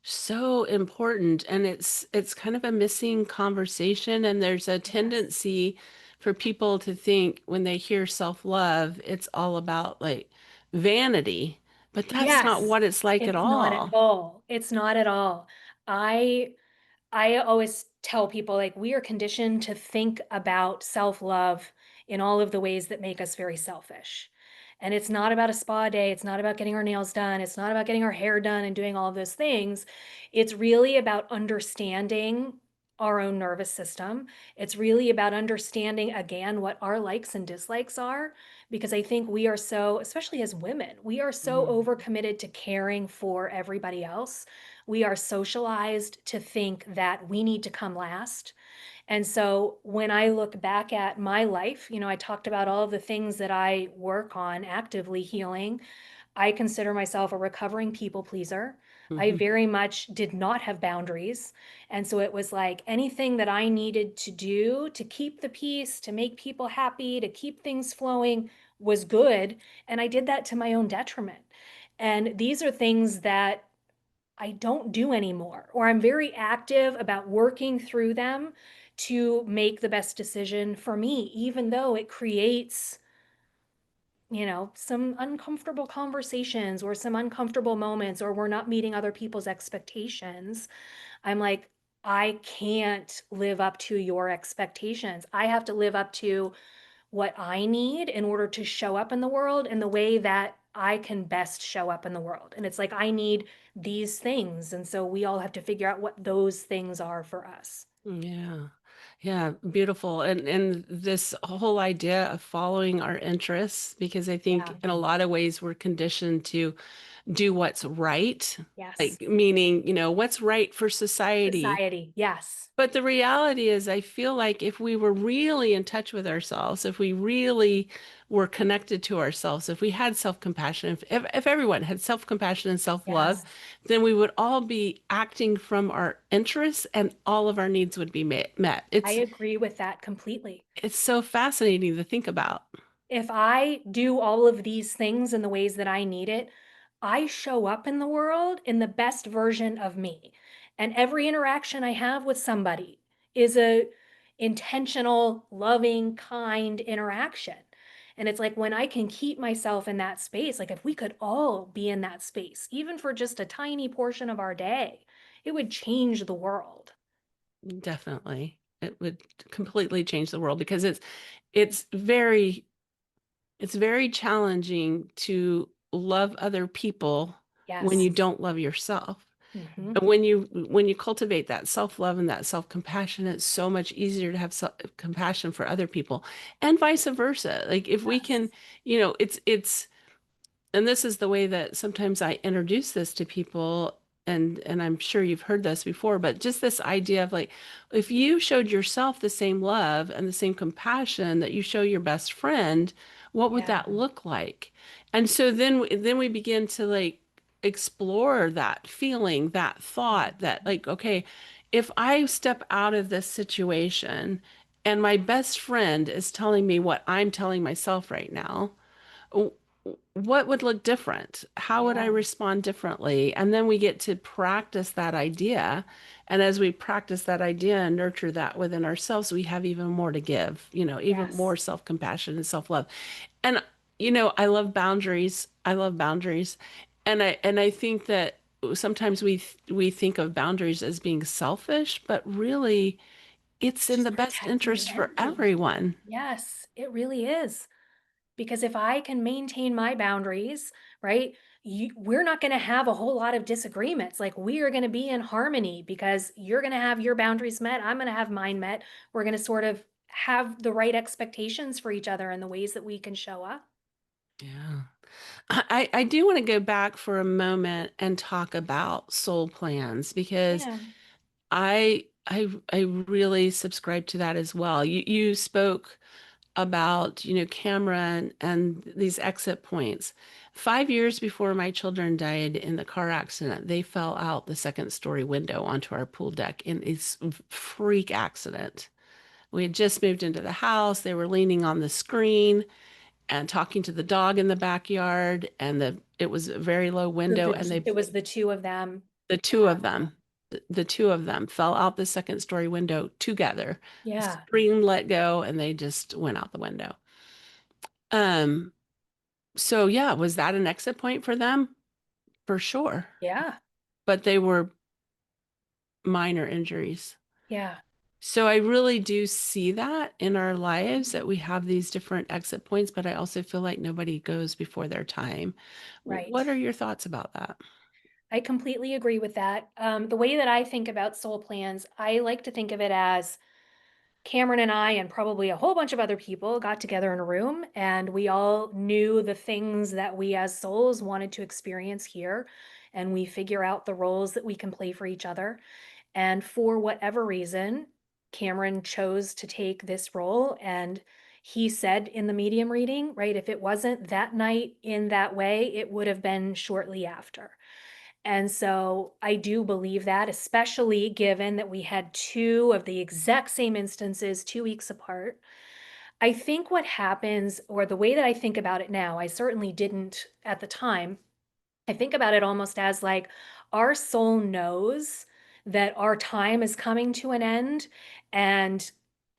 So important. And it's kind of a missing conversation. And there's a Yes. tendency for people to think when they hear self-love, it's all about like vanity. But that's not Yes. what it's like at It's not at all. all. It's not at all. I I always tell people like we are conditioned to think about self-love in all of the ways that make us very selfish. And it's not about a spa day, it's not about getting our nails done, it's not about getting our hair done and doing all of those things. It's really about understanding our own nervous system. It's really about understanding again what our likes and dislikes are because I think we are so, especially as women, we are so Mhm. overcommitted to caring for everybody else. We are socialized to think that we need to come last. And so when I look back at my life, I talked about all of the things that I work on actively healing. I consider myself a recovering people pleaser. I Mhm. very much did not have boundaries. And so it was like anything that I needed to do to keep the peace, to make people happy, to keep things flowing was good. And I did that to my own detriment. And these are things that I don't do anymore, or I'm very active about working through them to make the best decision for me, even though it creates, some uncomfortable conversations or some uncomfortable moments, or we're not meeting other people's expectations. I'm like, I can't live up to your expectations. I have to live up to what I need in order to show up in the world in the way that I can best show up in the world. And it's like, I need these things. And so we all have to figure out what those things are for us. Yeah. Yeah, beautiful. And this whole idea of following our interests, because I think Yeah. in a lot of ways we're conditioned to do what's right, Yes. like meaning, what's right for society. Society. Yes. But the reality is, I feel like if we were really in touch with ourselves, if we really were connected to ourselves, if we had self-compassion, if everyone had self-compassion and self-love, Yes. then we would all be acting from our interests and all of our needs would be met. I agree with that completely. It's so fascinating to think about. If I do all of these things in the ways that I need it, I show up in the world in the best version of me. And every interaction I have with somebody is a intentional, loving, kind interaction. And it's like when I can keep myself in that space, like if we could all be in that space, even for just a tiny portion of our day, it would change the world. Definitely. It would completely change the world because it's very it's very challenging to love other people when Yes. you don't love yourself. Hmm. And when you cultivate that self-love and that self-compassion, it's so much easier to have compassion for other people and vice versa. Like if we can, Yes. it's and this is the way that sometimes I introduce this to people, and I'm sure you've heard this before, but just this idea of like if you showed yourself the same love and the same compassion that you show your best friend, what would Yeah. that look like? And so then we begin to like explore that feeling, that thought that Mhm. like, okay, if I step out of this situation and my best friend is telling me what I'm telling myself right now, what would look different? How would I Yeah. respond differently? And then we get to practice that idea. And as we practice that idea and nurture that within ourselves, we have even more to give, even more Yes. self-compassion and self-love. And, I love boundaries. I love boundaries. And I think that sometimes we think of boundaries as being selfish, but really it's in Just the best protecting the interest for energy. everyone. Yes, it really is. Because if I can maintain my boundaries, right, we're not going to have a whole lot of disagreements. Like we are going to be in harmony because you're going to have your boundaries met. I'm going to have mine met. We're going to sort of have the right expectations for each other and the ways that we can show up. Yeah. I do want to go back for a moment and talk about soul plans because Yeah. I really subscribe to that as well. You spoke about, Cameron and these exit points. 5 years before my children died in the car accident, they fell out the second story window onto our pool deck in a freak accident. We had just moved into the house. They were leaning on the screen and talking to the dog in the backyard, and it was a very low So window, and it was the two of them. the two of them the two of them fell out the second story window together. The Yeah. screen let go and they just went out the window. um so yeah, was that an exit point for them? For sure. Yeah. But they were minor injuries. Yeah. So I really do see that in our lives that we have these different exit points, but I also feel like nobody goes before their time. Right. What are your thoughts about that? I completely agree with that. The way that I think about soul plans, I like to think of it as Cameron and I, and probably a whole bunch of other people, got together in a room and we all knew the things that we as souls wanted to experience here. And we figure out the roles that we can play for each other. And for whatever reason, Cameron chose to take this role. And he said in the medium reading, right, if it wasn't that night in that way, it would have been shortly after. And so I do believe that, especially given that we had two of the exact same instances 2 weeks apart. I think what happens, or the way that I think about it now, I certainly didn't at the time. I think about it almost as like our soul knows that our time is coming to an end. And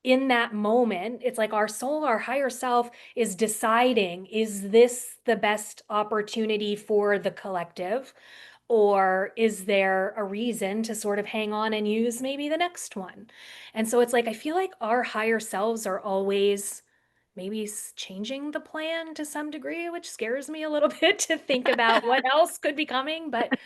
in that moment, it's like our soul, our higher self is deciding, is this the best opportunity for the collective? Or is there a reason to sort of hang on and use maybe the next one? And so it's like, I feel like our higher selves are always maybe changing the plan to some degree, which scares me a little bit to think about what else could be coming. But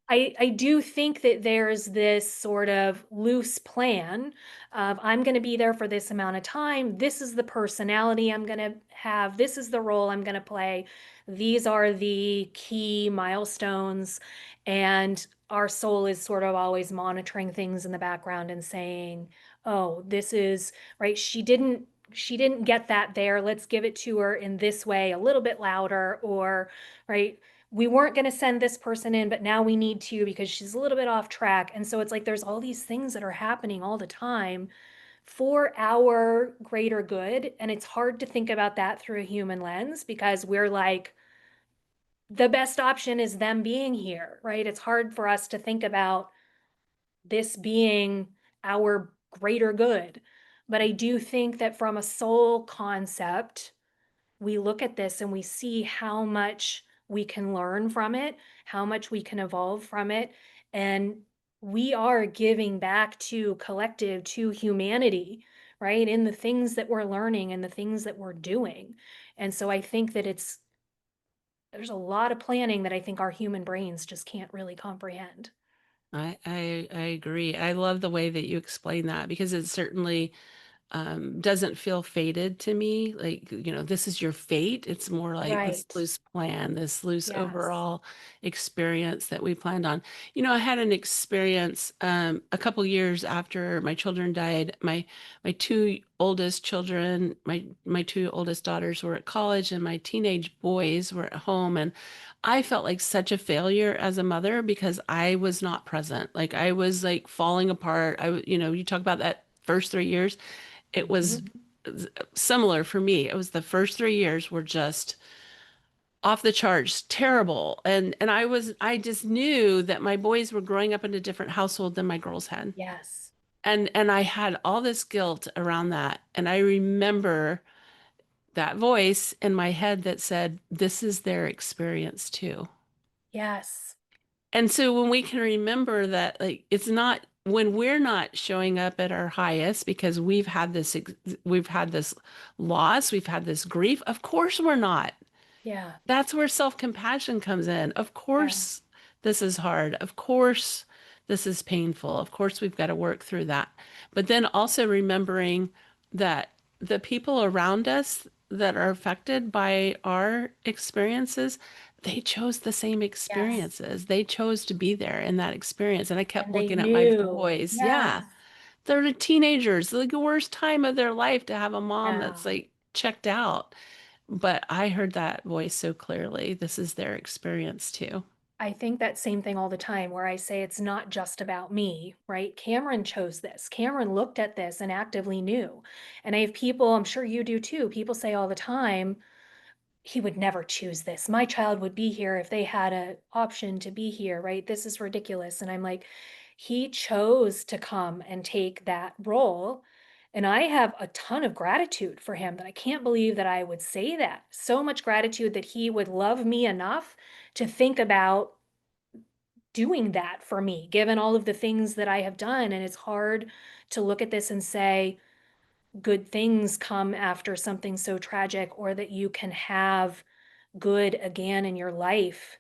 I do think that there's this sort of loose plan of I'm going to be there for this amount of time. This is the personality I'm going to have. This is the role I'm going to play. These are the key milestones. And our soul is sort of always monitoring things in the background and saying, "Oh, this is right. She didn't get that there. Let's give it to her in this way, a little bit louder," or right, we weren't going to send this person in, but now we need to because she's a little bit off track. And so it's like there's all these things that are happening all the time for our greater good. And it's hard to think about that through a human lens because we're like, the best option is them being here, right? It's hard for us to think about this being our greater good. But I do think that from a soul concept, we look at this and we see how much we can learn from it, how much we can evolve from it. And we are giving back to collective, to humanity, right? In the things that we're learning and the things that we're doing. And so I think that there's a lot of planning that I think our human brains just can't really comprehend. I agree. I love the way that you explain that because it certainly doesn't feel fated to me. Like, this is your fate. It's more like this Right. loose plan, this loose Yes. overall experience that we planned on. I had an experience a couple years after my children died. My two oldest children, my two oldest daughters were at college, and my teenage boys were at home. And I felt like such a failure as a mother because I was not present. Like I was like falling apart. You talk about that first 3 years. It was Mhm. similar for me. It was the first 3 years were just off the charts, terrible. And I just knew that my boys were growing up in a different household than my girls had. Yes. And I had all this guilt around that. And I remember that voice in my head that said, this is their experience too. Yes. And so when we can remember that, like, it's not when we're not showing up at our highest because we've had this loss, we've had this grief. Of course we're not. Yeah. That's where self-compassion comes in. Of Yeah. course, this is hard. Of course, this is painful. Of course, we've got to work through that. But then also remembering that the people around us that are affected by our experiences, they chose the same Yes. experiences. They chose to be there in that experience. And I kept And they looking at my knew. boys. Yes. Yeah, they're teenagers, the worst time of their life to have a mom that's Yeah. like checked out. But I heard that voice so clearly. This is their experience too. I think that same thing all the time where I say it's not just about me, right? Cameron chose this. Cameron looked at this and actively knew. And I have people, I'm sure you do too, people say all the time, he would never choose this. My child would be here if they had an option to be here, right? This is ridiculous. And I'm like, he chose to come and take that role. And I have a ton of gratitude for him that I can't believe that I would say that. So much gratitude that he would love me enough to think about doing that for me, given all of the things that I have done. And it's hard to look at this and say, good things come after something so tragic, or that you can have good again in your life.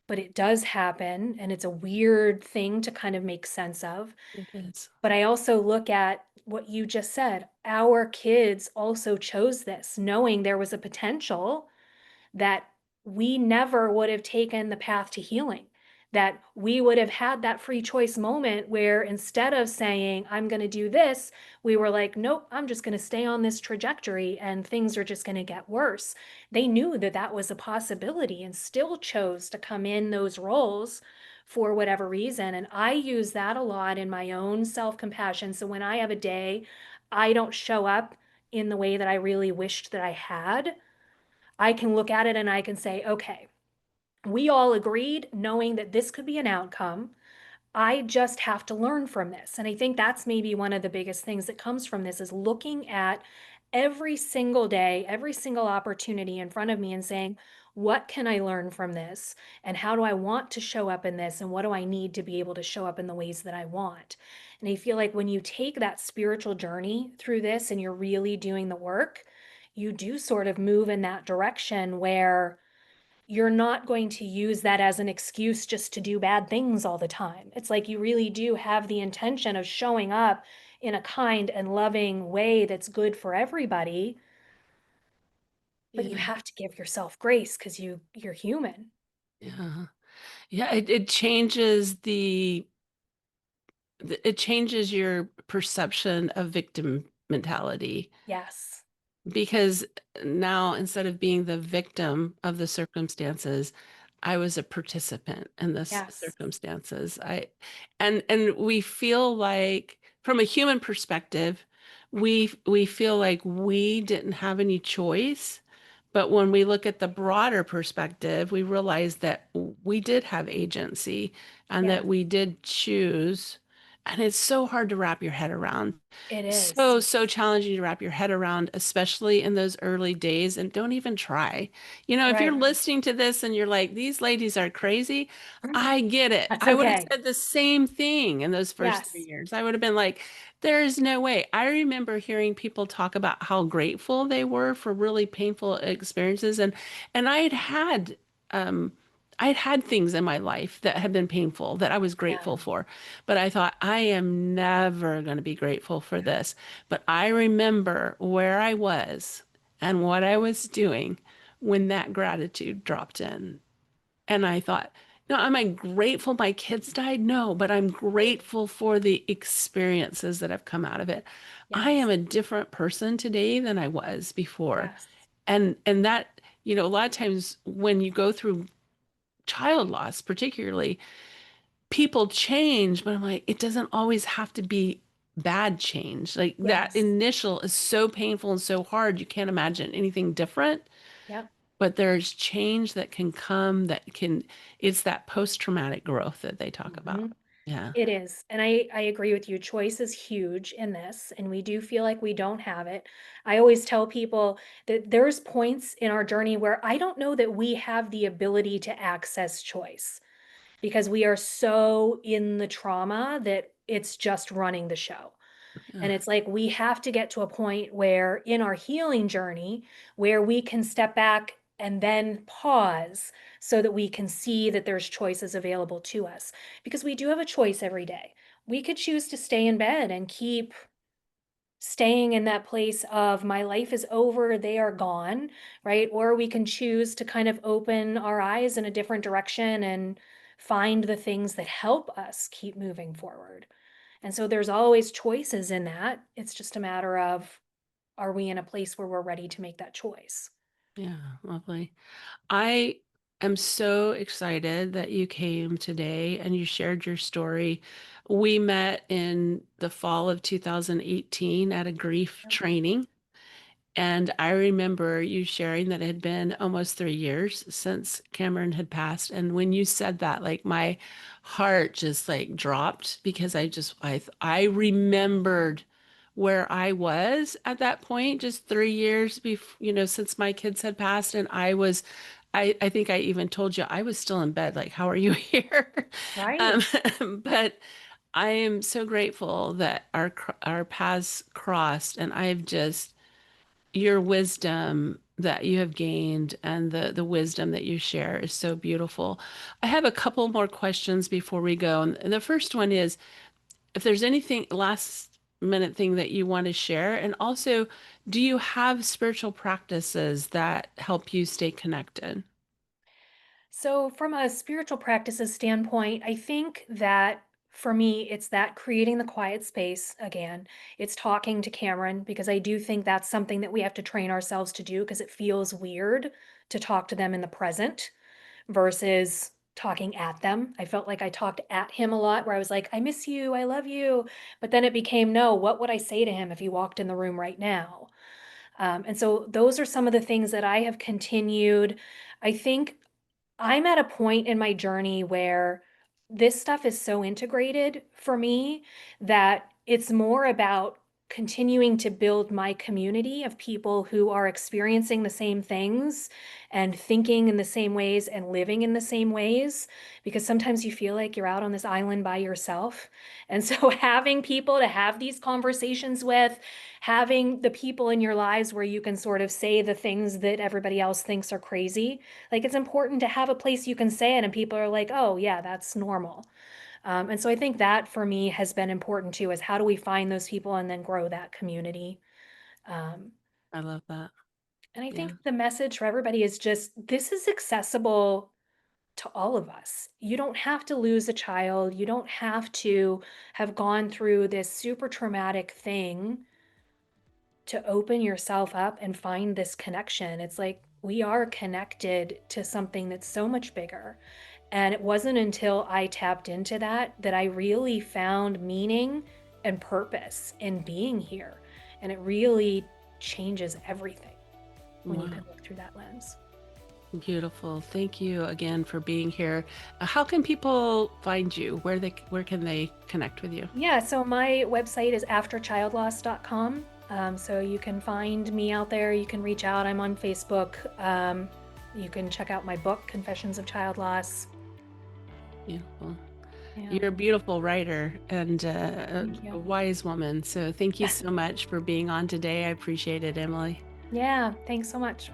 But it does happen, and it's a weird thing to kind of make sense of. It is. But I also look at what you just said. Our kids also chose this, knowing there was a potential that we never would have taken the path to healing, that we would have had that free choice moment where instead of saying, I'm going to do this, we were like, nope, I'm just going to stay on this trajectory and things are just going to get worse. They knew that that was a possibility and still chose to come in those roles for whatever reason. And I use that a lot in my own self compassion. So when I have a day, I don't show up in the way that I really wished that I had. I can look at it and I can say, okay, we all agreed knowing that this could be an outcome. I just have to learn from this. And I think that's maybe one of the biggest things that comes from this is looking at every single day, every single opportunity in front of me and saying, what can I learn from this? And how do I want to show up in this? And what do I need to be able to show up in the ways that I want? And I feel like when you take that spiritual journey through this and you're really doing the work, you do sort of move in that direction where you're not going to use that as an excuse just to do bad things all the time. It's like you really do have the intention of showing up in a kind and loving way that's good for everybody, but you Yeah. have to give yourself grace because you're human. Yeah. Yeah. It changes it changes your perception of victim mentality. Yes. Because now instead of being the victim of the circumstances, I was a participant in this Yes. circumstances. And we feel like from a human perspective, we feel like we didn't have any choice. But when we look at the broader perspective, we realize that we did have agency and that Yes. we did choose. And it's so hard to wrap your head around. It is. So challenging to wrap your head around, especially in those early days. And don't even try. If you're Right. listening to this and you're like, these ladies are crazy, I get it. That's I would have okay. said the same thing in those first three Yes. years. I would have been like, there is no way. I remember hearing people talk about how grateful they were for really painful experiences. And I had had um, I'd had things in my life that had been painful that I was Yeah. grateful for, but I thought I am never going to be grateful for this. But I remember where I was and what I was doing when that gratitude dropped in. And I thought, no, am I grateful my kids died? No, but I'm Right. grateful for the experiences that have come out of it. I am Yes. a different person today than I was before. Yes. And that, a lot of times when you go through child loss, particularly, people change, but I'm like, it doesn't always have to be bad change. Like that Yes. initial is so painful and so hard, you can't imagine anything different. Yep. But there's change that can come it's that post-traumatic growth that they talk about. Mhm. Yeah. It is. And I agree with you. Choice is huge in this, and we do feel like we don't have it. I always tell people that there's points in our journey where I don't know that we have the ability to access choice because we are so in the trauma that it's just running the show. Yeah. And it's like we have to get to a point where in our healing journey, where we can step back and then pause so that we can see that there's choices available to us. Because we do have a choice every day. We could choose to stay in bed and keep staying in that place of my life is over, they are gone, right? Or we can choose to kind of open our eyes in a different direction and find the things that help us keep moving forward. And so there's always choices in that. It's just a matter of are we in a place where we're ready to make that choice? Yeah, lovely. I am so excited that you came today and you shared your story. We met in the fall of 2018 at a grief Yep. training. And I remember you sharing that it had been almost 3 years since Cameron had passed. And when you said that, like my heart just like dropped because I remembered where I was at that point, just 3 years before, since my kids had passed. And I think I even told you I was still in bed. Like, how are you here? Um, Right. but I am so grateful that our paths crossed, and I've just your wisdom that you have gained and the wisdom that you share is so beautiful. I have a couple more questions before we go. And the first one is if there's anything last minute thing that you want to share, and also, do you have spiritual practices that help you stay connected? So, from a spiritual practices standpoint, I think that for me, it's that creating the quiet space again. It's talking to Cameron because I do think that's something that we have to train ourselves to do because it feels weird to talk to them in the present versus talking at them. I felt like I talked at him a lot where I was like, I miss you, I love you. But then it became, no, what would I say to him if he walked in the room right now? And so those are some of the things that I have continued. I think I'm at a point in my journey where this stuff is so integrated for me that it's more about continuing to build my community of people who are experiencing the same things and thinking in the same ways and living in the same ways because sometimes you feel like you're out on this island by yourself. And so having people to have these conversations with, having the people in your lives where you can sort of say the things that everybody else thinks are crazy, like, it's important to have a place you can say it and people are like, "Oh, yeah, that's normal." And so I think that for me has been important too, is how do we find those people and then grow that community? Um, I love that. and I Yeah. think the message for everybody is just this is accessible to all of us. You don't have to lose a child. You don't have to have gone through this super traumatic thing to open yourself up and find this connection. It's like we are connected to something that's so much bigger. And it wasn't until I tapped into that that I really found meaning and purpose in being here. And it really changes everything when you Wow. can look through that lens. Beautiful. Thank you again for being here. How can people find you? Where can they connect with you? Yeah, so my website is afterchildloss.com. So you can find me out there. You can reach out. I'm on Facebook. You can check out my book, Confessions of Child Loss. Beautiful. Yeah, You're a beautiful writer and thank a you. wise woman. So thank you so much for being on today. I appreciate it, Emily. Yeah, thanks so much.